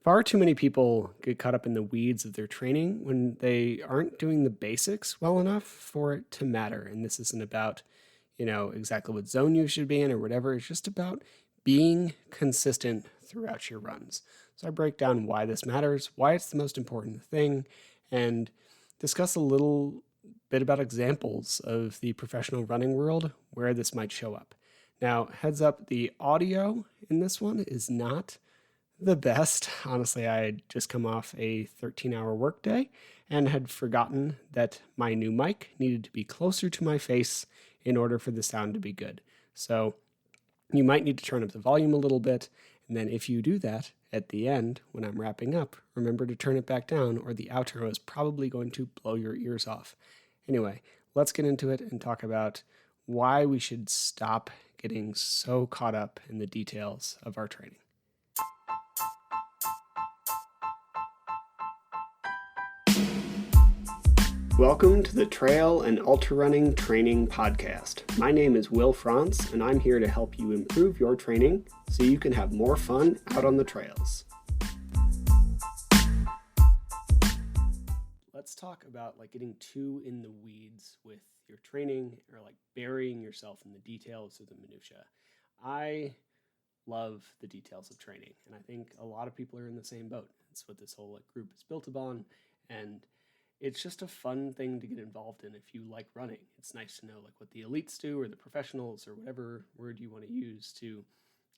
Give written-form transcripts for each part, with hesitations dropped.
Far too many people get caught up in the weeds of their training when they aren't doing the basics well enough for it to matter. And this isn't about, exactly what zone you should be in or whatever. It's just about being consistent throughout your runs. So I break down why this matters, why it's the most important thing, and discuss a little bit about examples of the professional running world where this might show up. Now, heads up, the audio in this one is not the best. Honestly, I had just come off a 13-hour workday and had forgotten that my new mic needed to be closer to my face in order for the sound to be good. So you might need to turn up the volume a little bit. And then if you do that at the end, when I'm wrapping up, remember to turn it back down or the outro is probably going to blow your ears off. Anyway, let's get into it and talk about why we should stop getting so caught up in the details of our training. Welcome to the Trail and Ultra Running Training Podcast. My name is Will Franz, and I'm here to help you improve your training so you can have more fun out on the trails. Let's talk about getting too in the weeds with your training or burying yourself in the details of the minutia. I love the details of training, and I think a lot of people are in the same boat. It's what this whole group is built upon, and it's just a fun thing to get involved in if you like running. It's nice to know what the elites do or the professionals or whatever word you want to use to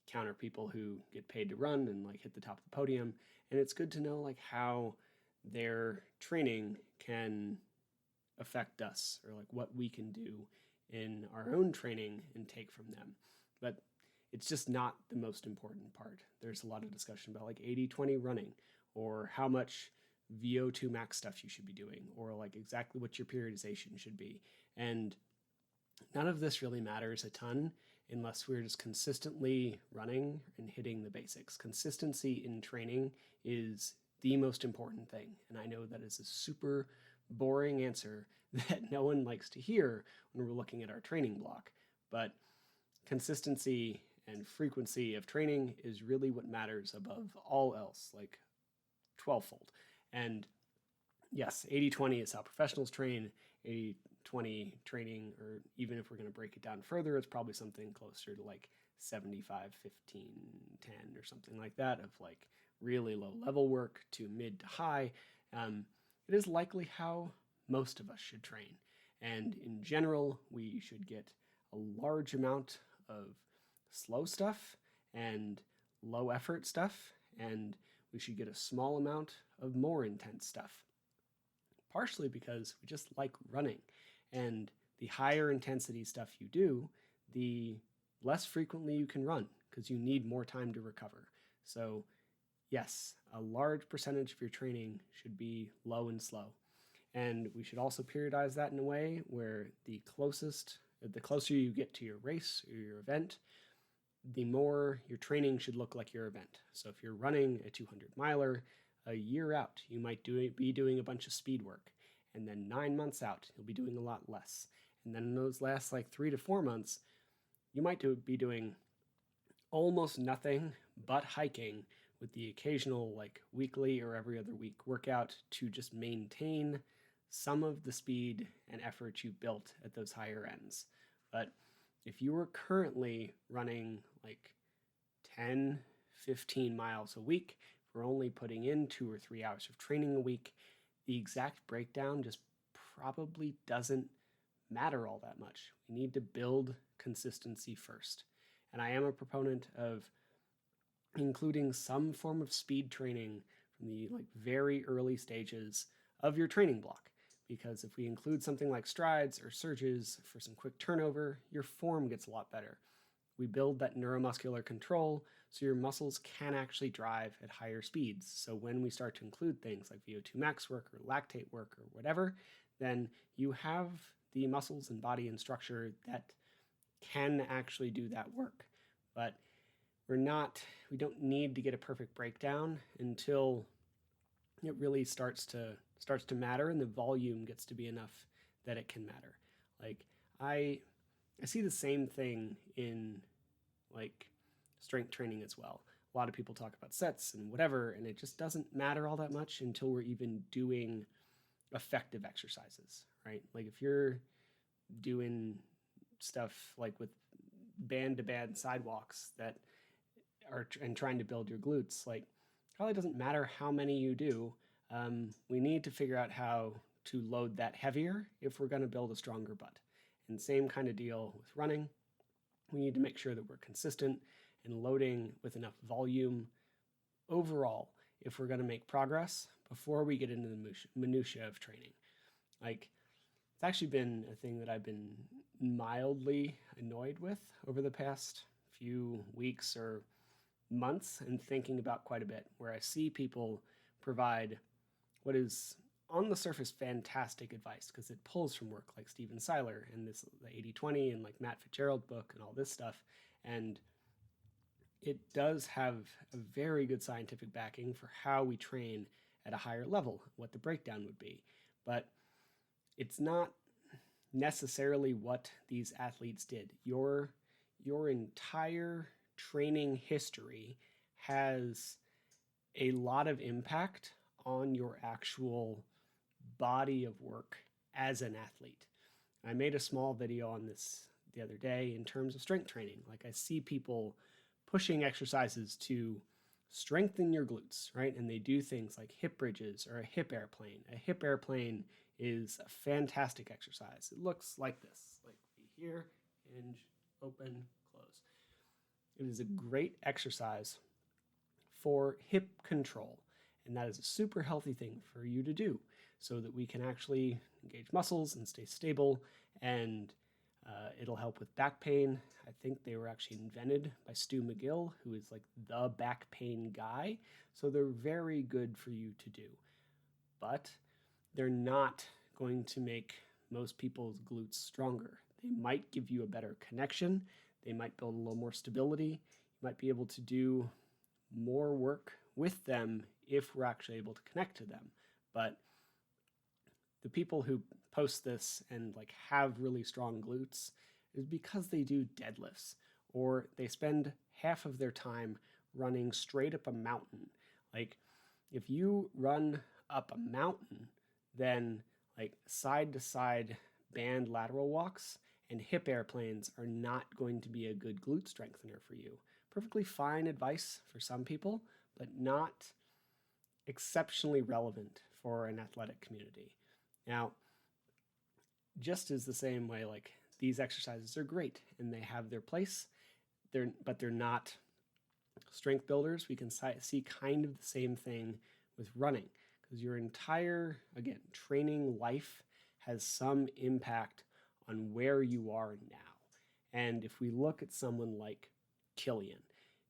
counter people who get paid to run and hit the top of the podium. And it's good to know how their training can affect us or what we can do in our own training and take from them. But it's just not the most important part. There's a lot of discussion about 80-20 running or how much VO2 max stuff you should be doing or exactly what your periodization should be. And none of this really matters a ton unless we're just consistently running and hitting the basics. Consistency in training is the most important thing. And I know that is a super boring answer that no one likes to hear when we're looking at our training block. But consistency and frequency of training is really what matters above all else, 12-fold. And yes, 80-20 is how professionals train. 80-20 training, or even if we're going to break it down further, it's probably something closer to 75, 15, 10 or something like that of really low level work to mid to high. It is likely how most of us should train. And in general, we should get a large amount of slow stuff and low effort stuff, and we should get a small amount of more intense stuff. Partially because we just like running. And the higher intensity stuff you do, the less frequently you can run because you need more time to recover. So yes, a large percentage of your training should be low and slow. And we should also periodize that in a way where the closer you get to your race or your event, the more your training should look like your event. So if you're running a 200 miler, a year out, you might be doing a bunch of speed work. And then 9 months out, you'll be doing a lot less. And then in those last 3 to 4 months, you might be doing almost nothing but hiking with the occasional weekly or every other week workout to just maintain some of the speed and effort you built at those higher ends. But if you were currently running 10, 15 miles a week, we're only putting in 2 or 3 hours of training a week, the exact breakdown just probably doesn't matter all that much. We need to build consistency first. And I am a proponent of including some form of speed training from the very early stages of your training block. Because if we include something like strides or surges for some quick turnover, your form gets a lot better. We build that neuromuscular control so your muscles can actually drive at higher speeds. So when we start to include things like VO2 max work or lactate work or whatever, then you have the muscles and body and structure that can actually do that work. But we don't need to get a perfect breakdown until it really starts to matter and the volume gets to be enough that it can matter. I see the same thing in strength training as well. a lot of people talk about sets and whatever, and it just doesn't matter all that much until we're even doing effective exercises, right? Like if you're doing stuff like with band to band sidewalks that are and trying to build your glutes, like probably doesn't matter how many you do. We need to figure out how to load that heavier if we're going to build a stronger butt. And same kind of deal with running. We need to make sure that we're consistent and loading with enough volume overall if we're going to make progress before we get into the minutia of training. Like, it's actually been a thing that I've been mildly annoyed with over the past few weeks or months and thinking about quite a bit, where I see people provide what is on the surface fantastic advice because it pulls from work like Steven Seiler and this the 80-20 and like Matt Fitzgerald book and all this stuff. And it does have a very good scientific backing for how we train at a higher level, what the breakdown would be. But it's not necessarily what these athletes did. Your entire training history has a lot of impact on your actual body of work as an athlete. I made a small video on this the other day in terms of strength training. Like I see people pushing exercises to strengthen your glutes, right? And they do things like hip bridges or a hip airplane. A hip airplane is a fantastic exercise. It looks like this, like here, hinge, open, close. It is a great exercise for hip control. And that is a super healthy thing for you to do so that we can actually engage muscles and stay stable. And it'll help with back pain. I think they were actually invented by Stu McGill, who is like the back pain guy. So they're very good for you to do. But they're not going to make most people's glutes stronger. They might give you a better connection. They might build a little more stability. You might be able to do more work with them if we're actually able to connect to them. But the people who post this and like have really strong glutes is because they do deadlifts or they spend half of their time running straight up a mountain. Like if you run up a mountain, then like side to side band lateral walks and hip airplanes are not going to be a good glute strengthener for you. Perfectly fine advice for some people, but not exceptionally relevant for an athletic community. Now, just as the same way, like these exercises are great and they have their place, but they're not strength builders. We can see kind of the same thing with running because your entire, again, training life has some impact on where you are now. And if we look at someone like Killian,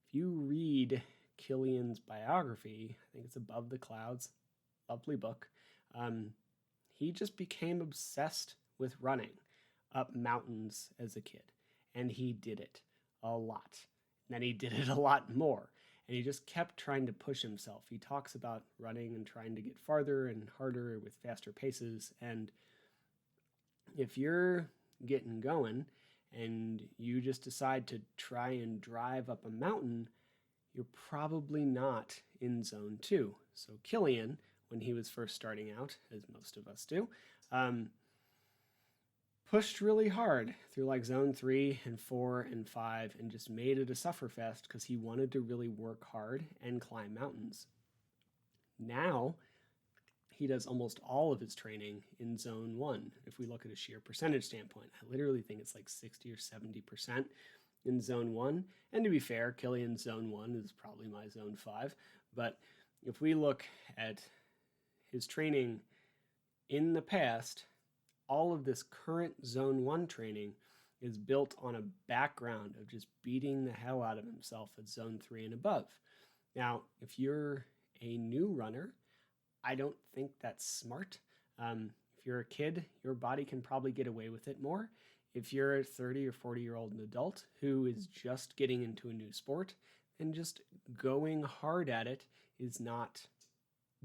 if you read Killian's biography, I think it's Above the Clouds, lovely book, he just became obsessed with running up mountains as a kid. And he did it a lot. And then he did it a lot more. And he just kept trying to push himself. He talks about running and trying to get farther and harder with faster paces. And if you're getting going and you just decide to try and drive up a mountain, you're probably not in zone 2. So Killian, when he was first starting out, as most of us do, pushed really hard through like zone 3 and 4 and 5 and just made it a sufferfest because he wanted to really work hard and climb mountains. Now, he does almost all of his training in zone 1. If we look at a sheer percentage standpoint, I literally think it's like 60 or 70% in zone 1. And to be fair, Killian's zone 1 is probably my zone 5. But if we look at his training in the past, all of this current zone 1 training is built on a background of just beating the hell out of himself at zone 3 and above. Now, if you're a new runner, I don't think that's smart. If you're a kid, your body can probably get away with it more. If you're a 30 or 40-year-old adult who is just getting into a new sport, then just going hard at it is not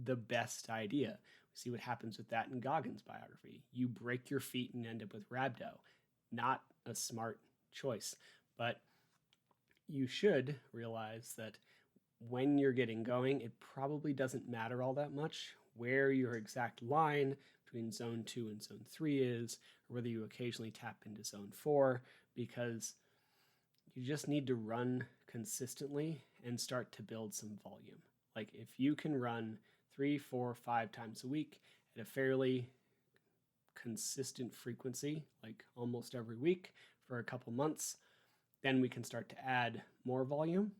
the best idea. We see what happens with that in Goggins' biography. You break your feet and end up with rhabdo. Not a smart choice. But you should realize that when you're getting going, it probably doesn't matter all that much where your exact line between zone 2 and zone 3 is, or whether you occasionally tap into zone 4, because you just need to run consistently and start to build some volume. Like if you can run 3, 4, 5 times a week at a fairly consistent frequency, like almost every week for a couple months, then we can start to add more volume,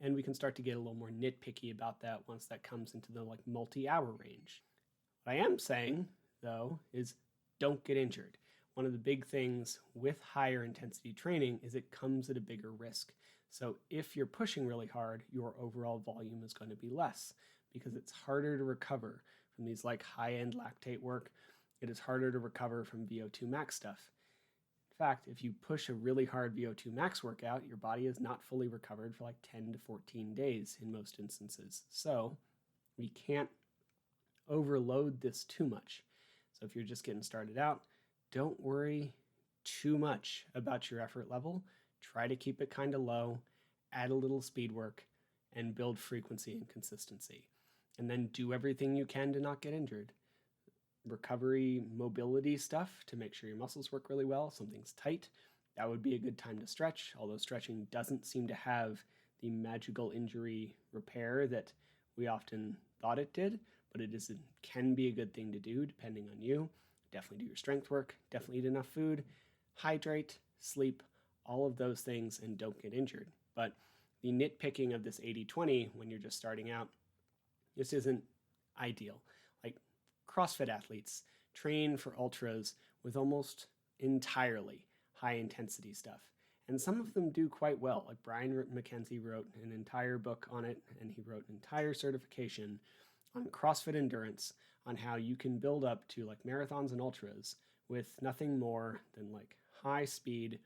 and we can start to get a little more nitpicky about that once that comes into the like multi-hour range. What I am saying though is don't get injured. One of the big things with higher intensity training is it comes at a bigger risk. So if you're pushing really hard, your overall volume is going to be less because it's harder to recover from these like high-end lactate work. It is harder to recover from VO2 max stuff. In fact, if you push a really hard VO2 max workout, your body is not fully recovered for like 10 to 14 days in most instances. So we can't overload this too much. So if you're just getting started out, don't worry too much about your effort level. Try to keep it kind of low, add a little speed work, and build frequency and consistency. And then do everything you can to not get injured. Recovery, mobility stuff to make sure your muscles work really well. Something's tight, that would be a good time to stretch, although stretching doesn't seem to have the magical injury repair that we often thought it did, but it can be a good thing to do depending on you. Definitely do your strength work, definitely eat enough food, hydrate, sleep, all of those things, and don't get injured. But the nitpicking of this 80-20 when you're just starting out, this isn't ideal. Like CrossFit athletes train for ultras with almost entirely high intensity stuff. And some of them do quite well. Like Brian McKenzie wrote an entire book on it, and he wrote an entire certification on CrossFit endurance, on how you can build up to like marathons and ultras with nothing more than like high speed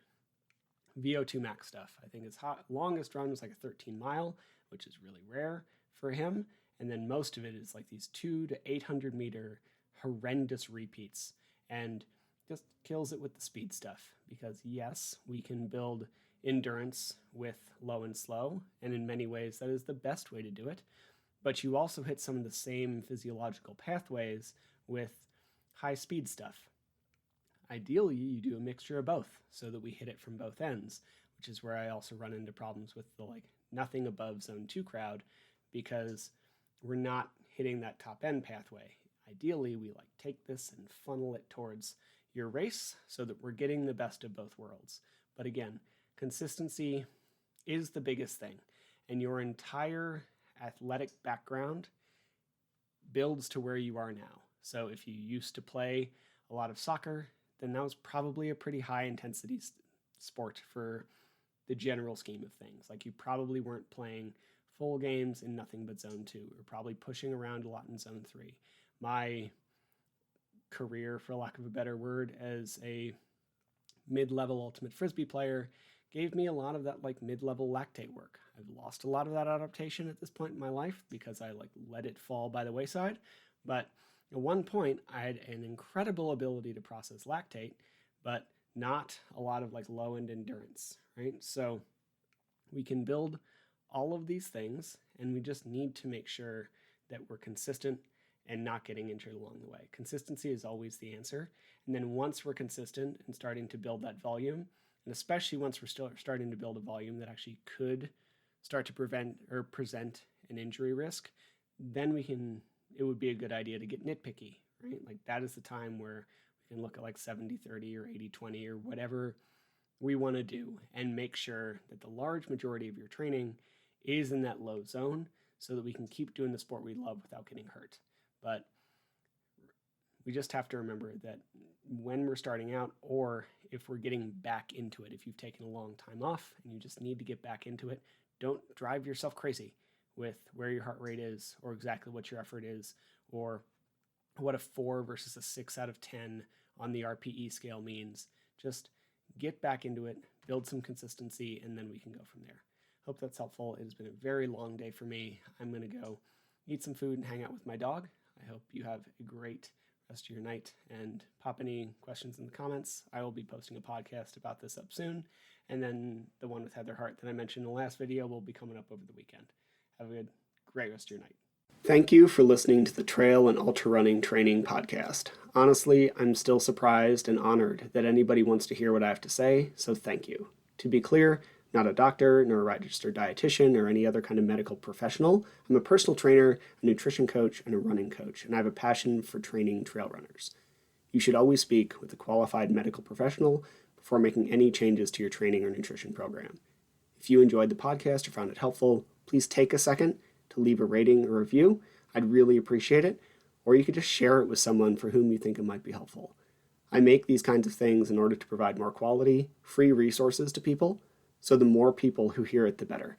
VO2 max stuff. I think his longest run was like a 13-mile, which is really rare for him. And then most of it is like these 200 to 800 meter horrendous repeats, and just kills it with the speed stuff. Because yes, we can build endurance with low and slow, and in many ways that is the best way to do it. But you also hit some of the same physiological pathways with high speed stuff. Ideally, you do a mixture of both so that we hit it from both ends, which is where I also run into problems with the like nothing above zone 2 crowd, because we're not hitting that top end pathway. Ideally, we like take this and funnel it towards your race so that we're getting the best of both worlds. But again, consistency is the biggest thing, and your entire athletic background builds to where you are now. So if you used to play a lot of soccer, then that was probably a pretty high intensity sport for the general scheme of things. Like you probably weren't playing full games in nothing but zone 2, or probably pushing around a lot in zone 3. My career, for lack of a better word, as a mid-level ultimate frisbee player gave me a lot of that like mid-level lactate work. I've lost a lot of that adaptation at this point in my life because I like let it fall by the wayside. But at one point I had an incredible ability to process lactate, but not a lot of like low-end endurance, right? So we can build all of these things, and we just need to make sure that we're consistent and not getting injured along the way. Consistency is always the answer. And then once we're consistent and starting to build that volume, and especially once we're still starting to build a volume that actually could start to prevent or present an injury risk, then it would be a good idea to get nitpicky, right? Like that is the time where we can look at like 70-30 or 80-20 or whatever we want to do, and make sure that the large majority of your training is in that low zone so that we can keep doing the sport we love without getting hurt. But we just have to remember that when we're starting out, or if we're getting back into it, if you've taken a long time off and you just need to get back into it, don't drive yourself crazy with where your heart rate is, or exactly what your effort is, or what a 4 versus a 6 out of 10 on the RPE scale means. Just get back into it, build some consistency, and then we can go from there. Hope that's helpful. It has been a very long day for me. I'm going to go eat some food and hang out with my dog. I hope you have a great rest of your night, and pop any questions in the comments. I will be posting a podcast about this up soon, and then the one with Heather Hart that I mentioned in the last video will be coming up over the weekend. Have a great rest of your night. Thank you for listening to the Trail and Ultra Running Training Podcast. Honestly, I'm still surprised and honored that anybody wants to hear what I have to say, so thank you. To be clear, not a doctor, nor a registered dietitian, or any other kind of medical professional. I'm a personal trainer, a nutrition coach, and a running coach, and I have a passion for training trail runners. You should always speak with a qualified medical professional before making any changes to your training or nutrition program. If you enjoyed the podcast or found it helpful, please take a second to leave a rating or review. I'd really appreciate it. Or you could just share it with someone for whom you think it might be helpful. I make these kinds of things in order to provide more quality, free resources to people, so the more people who hear it, the better.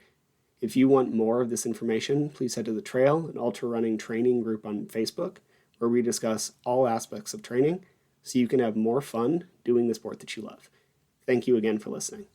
If you want more of this information, please head to the Trail and Ultra Running Training group on Facebook, where we discuss all aspects of training so you can have more fun doing the sport that you love. Thank you again for listening.